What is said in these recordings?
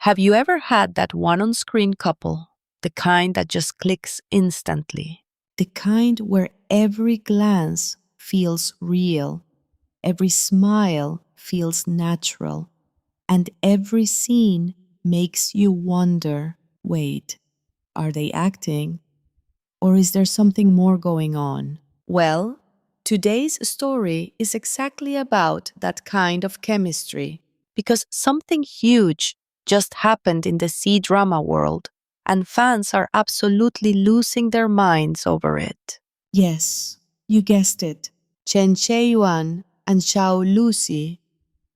Have you ever had that one on-screen couple? The kind that just clicks instantly. The kind where every glance feels real, every smile feels natural, and every scene makes you wonder, wait, are they acting? Or is there something more going on? Well, today's story is exactly about that kind of chemistry, because something huge just happened in the C-drama world, and fans are absolutely losing their minds over it. Yes, you guessed it. Chen Zheyuan and Zhao Lusi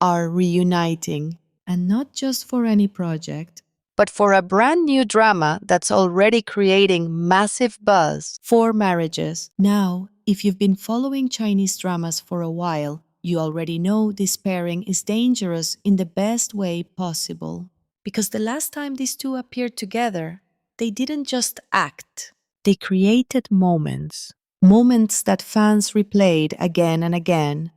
are reuniting, and not just for any project, but for a brand new drama that's already creating massive buzz. 4 marriages. Now, if you've been following Chinese dramas for a while, you already know this pairing is dangerous in the best way possible. Because the last time these two appeared together, they didn't just act. They created moments. Moments that fans replayed again and again.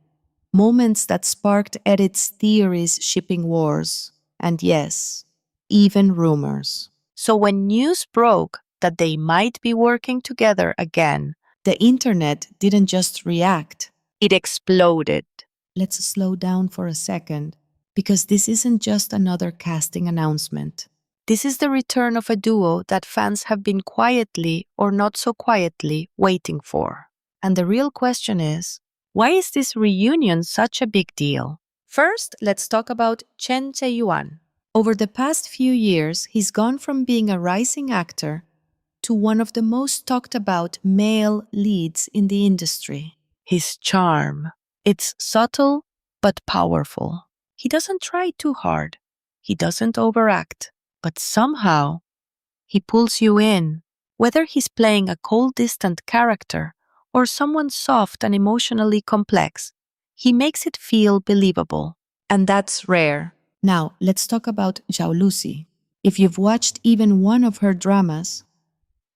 Moments that sparked Edith's theories, shipping wars. And yes, even rumors. So when news broke that they might be working together again, the internet didn't just react, it exploded. Let's slow down for a second, because this isn't just another casting announcement. This is the return of a duo that fans have been quietly or not so quietly waiting for. And the real question is, why is this reunion such a big deal? First, let's talk about Chen Zheyuan. Over the past few years, he's gone from being a rising actor to one of the most talked about male leads in the industry. His charm. It's subtle but powerful. He doesn't try too hard. He doesn't overact. But somehow, he pulls you in. Whether he's playing a cold, distant character or someone soft and emotionally complex, he makes it feel believable. And that's rare. Now, let's talk about Zhao Lusi. If you've watched even one of her dramas,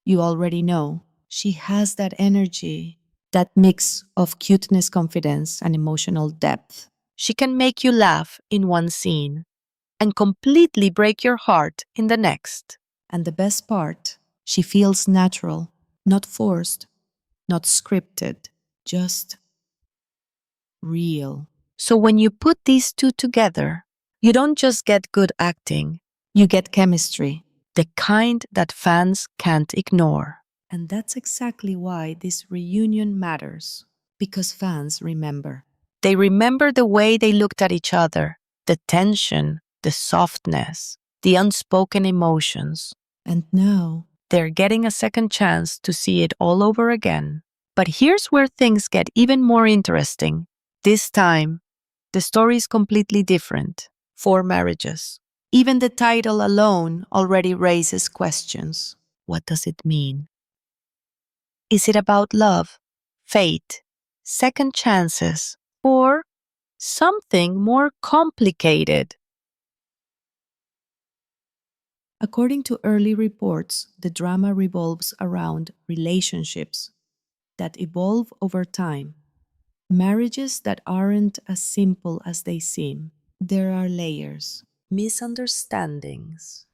you already know she has that energy, that mix of cuteness, confidence, and emotional depth. She can make you laugh in one scene and completely break your heart in the next. And the best part, she feels natural, not forced, not scripted, just real. So when you put these two together, you don't just get good acting, you get chemistry, the kind that fans can't ignore. And that's exactly why this reunion matters, because fans remember. They remember the way they looked at each other, the tension, the softness, the unspoken emotions. And now, they're getting a second chance to see it all over again. But here's where things get even more interesting. This time, the story is completely different. 4 marriages. Even the title alone already raises questions. What does it mean? Is it about love, fate, second chances, or something more complicated? According to early reports, the drama revolves around relationships that evolve over time. Marriages that aren't as simple as they seem. There are layers, misunderstandings,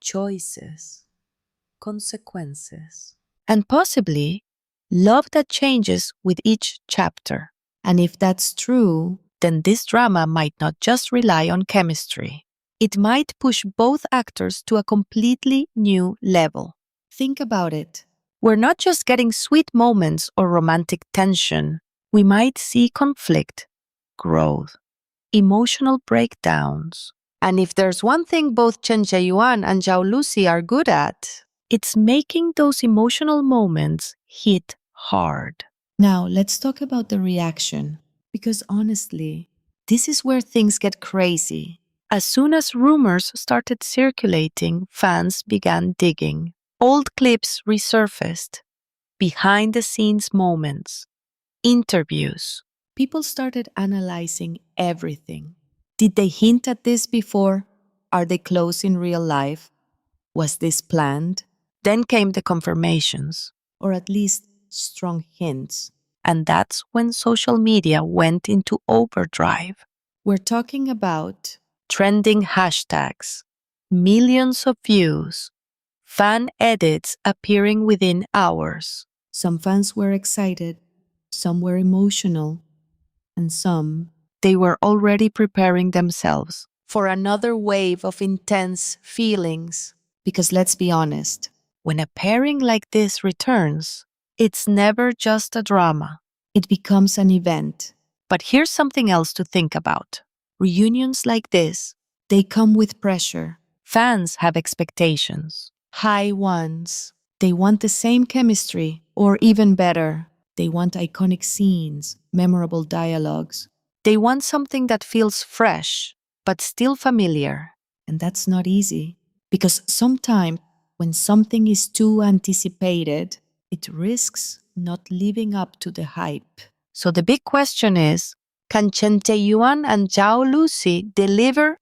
choices, consequences, and possibly love that changes with each chapter. And if that's true, then this drama might not just rely on chemistry. It might push both actors to a completely new level. Think about it. We're not just getting sweet moments or romantic tension. We might see conflict, growth, emotional breakdowns. And if there's one thing both Chen Zheyuan and Zhao Lusi are good at, it's making those emotional moments hit hard. Now, let's talk about the reaction. Because honestly, this is where things get crazy. As soon as rumors started circulating, fans began digging. Old clips resurfaced, behind-the-scenes moments, interviews. People started analyzing everything. Did they hint at this before? Are they close in real life? Was this planned? Then came the confirmations, or at least strong hints. And that's when social media went into overdrive. We're talking about trending hashtags, Millions of views. Fan edits appearing within hours. Some fans were excited, some were emotional, and some they were already preparing themselves for another wave of intense feelings. Because let's be honest, when a pairing like this returns, it's never just a drama. It becomes an event. But here's something else to think about. Reunions like this, they come with pressure. Fans have expectations, high ones. They want the same chemistry, or even better. They want iconic scenes, memorable dialogues. They want something that feels fresh, but still familiar. And that's not easy, because sometimes when something is too anticipated, it risks not living up to the hype. So the big question is, can Chen Zheyuan and Zhao Lusi deliver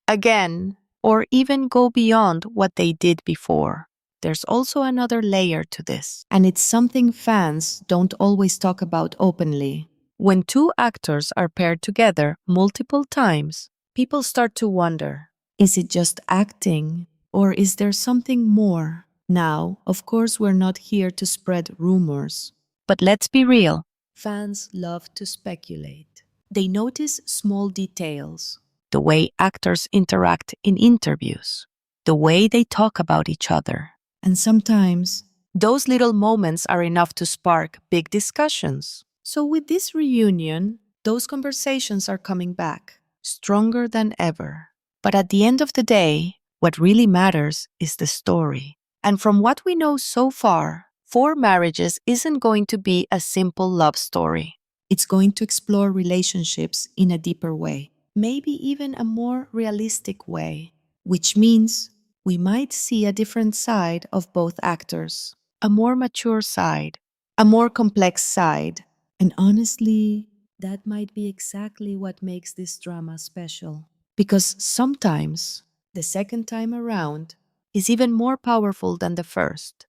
again, or even go beyond what they did before? There's also another layer to this, and it's something fans don't always talk about openly. When two actors are paired together multiple times, people start to wonder, is it just acting, or is there something more? Now, of course, we're not here to spread rumors. But let's be real. Fans love to speculate. They notice small details. The way actors interact in interviews, the way they talk about each other. And sometimes, those little moments are enough to spark big discussions. So with this reunion, those conversations are coming back, stronger than ever. But at the end of the day, what really matters is the story. And from what we know so far, Four Marriages isn't going to be a simple love story. It's going to explore relationships in a deeper way, maybe even a more realistic way, which means we might see a different side of both actors, a more mature side, a more complex side. And honestly, that might be exactly what makes this drama special. Because sometimes the second time around is even more powerful than the first.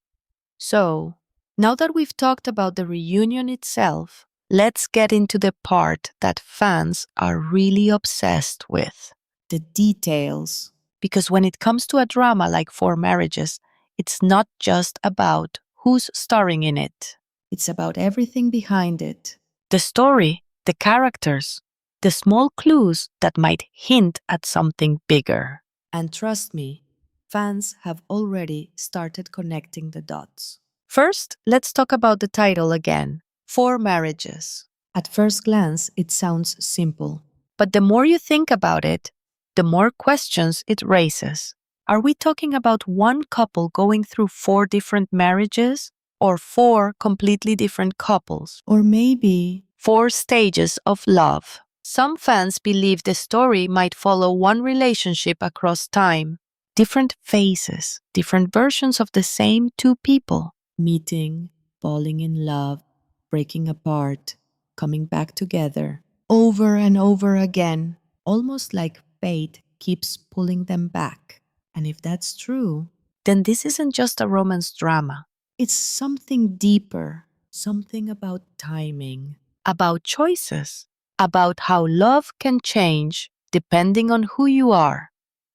So, now that we've talked about the reunion itself, let's get into the part that fans are really obsessed with: the details. Because when it comes to a drama like Four Marriages, it's not just about who's starring in it. It's about everything behind it. The story, the characters, the small clues that might hint at something bigger. And trust me, fans have already started connecting the dots. First, let's talk about the title again: Four Marriages. At first glance, it sounds simple. But the more you think about it, the more questions it raises. Are we talking about one couple going through four different marriages? Or four completely different couples? Or maybe four stages of love? Some fans believe the story might follow one relationship across time. Different phases, different versions of the same two people. Meeting, falling in love, breaking apart, coming back together, over and over again, almost like fate keeps pulling them back. And if that's true, then this isn't just a romance drama. It's something deeper, something about timing, about choices, about how love can change depending on who you are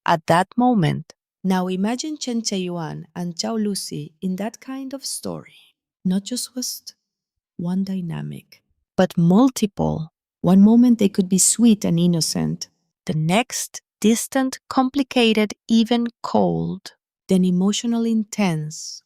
at that moment. Now imagine Chen Zheyuan and Zhao Lusi in that kind of story. Not just one dynamic, but multiple. One moment they could be sweet and innocent, the next distant, complicated, even cold, then emotional, intense,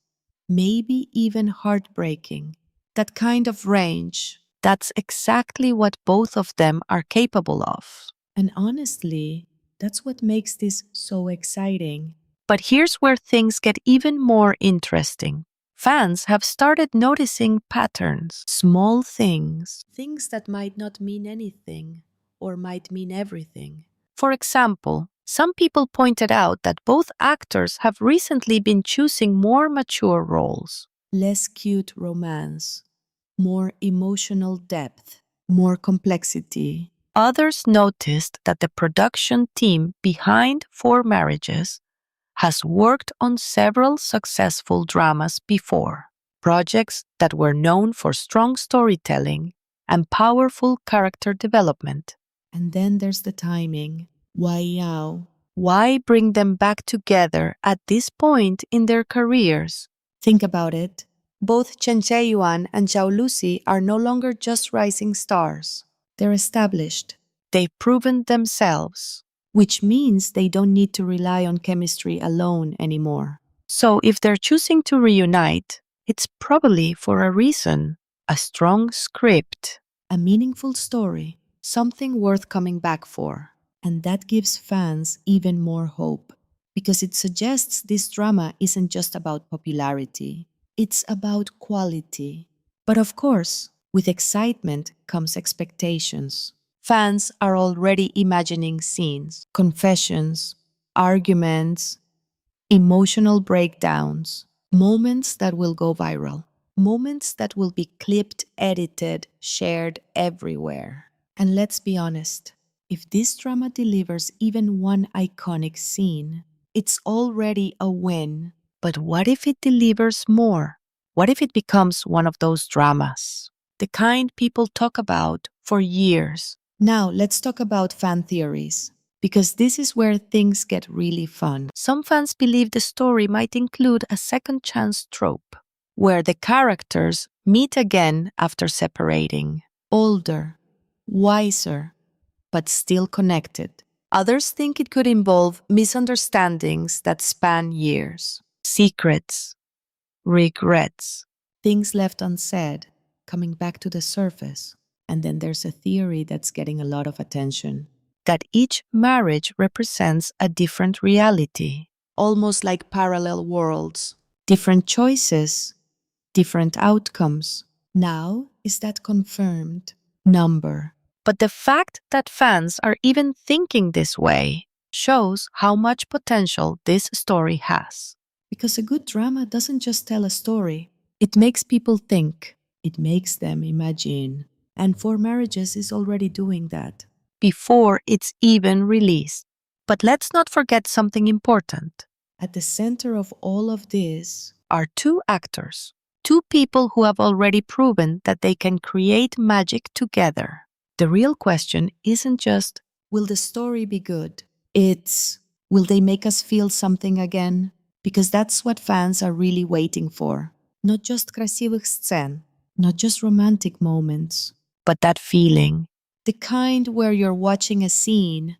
maybe even heartbreaking. That kind of range, that's exactly what both of them are capable of. And honestly, that's what makes this so exciting. But here's where things get even more interesting. Fans have started noticing patterns, small things, things that might not mean anything or might mean everything. For example, some people pointed out that both actors have recently been choosing more mature roles. Less cute romance, more emotional depth, more complexity. Others noticed that the production team behind Four Marriages has worked on several successful dramas before, projects that were known for strong storytelling and powerful character development. And then there's the timing. Wow, Why bring them back together at this point in their careers? Think about it. Both Chen Zheyuan and Zhao Lusi are no longer just rising stars. They're established. They've proven themselves, which means they don't need to rely on chemistry alone anymore. So if they're choosing to reunite, it's probably for a reason, a strong script, a meaningful story, something worth coming back for. And that gives fans even more hope, because it suggests this drama isn't just about popularity, it's about quality. But of course, with excitement comes expectations. Fans are already imagining scenes, confessions, arguments, emotional breakdowns, moments that will go viral, moments that will be clipped, edited, shared everywhere. And let's be honest, if this drama delivers even one iconic scene, it's already a win. But what if it delivers more? What if it becomes one of those dramas? The kind people talk about for years. Now, let's talk about fan theories, because this is where things get really fun. Some fans believe the story might include a second chance trope, where the characters meet again after separating, older, wiser, but still connected. Others think it could involve misunderstandings that span years, secrets, regrets, things left unsaid, coming back to the surface. And then there's a theory that's getting a lot of attention, that each marriage represents a different reality, almost like parallel worlds, different choices, different outcomes. Now, is that confirmed? Number. But the fact that fans are even thinking this way shows how much potential this story has. Because a good drama doesn't just tell a story, it makes people think, it makes them imagine. And Four Marriages is already doing that, before it's even released. But let's not forget something important. At the center of all of this are two actors, two people who have already proven that they can create magic together. The real question isn't just, will the story be good? It's, will they make us feel something again? Because that's what fans are really waiting for. Not just красивых сцен, not just romantic moments, but that feeling. The kind where you're watching a scene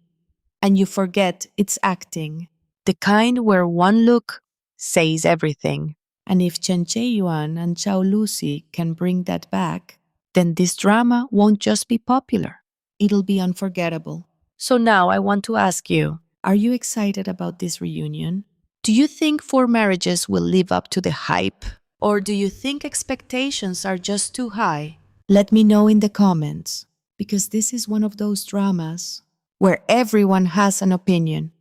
and you forget it's acting. The kind where one look says everything. And if Chen Zheyuan and Zhao Lusi can bring that back, then this drama won't just be popular. It'll be unforgettable. So now I want to ask you, are you excited about this reunion? Do you think Four Marriages will live up to the hype? Or do you think expectations are just too high? Let me know in the comments, because this is one of those dramas where everyone has an opinion,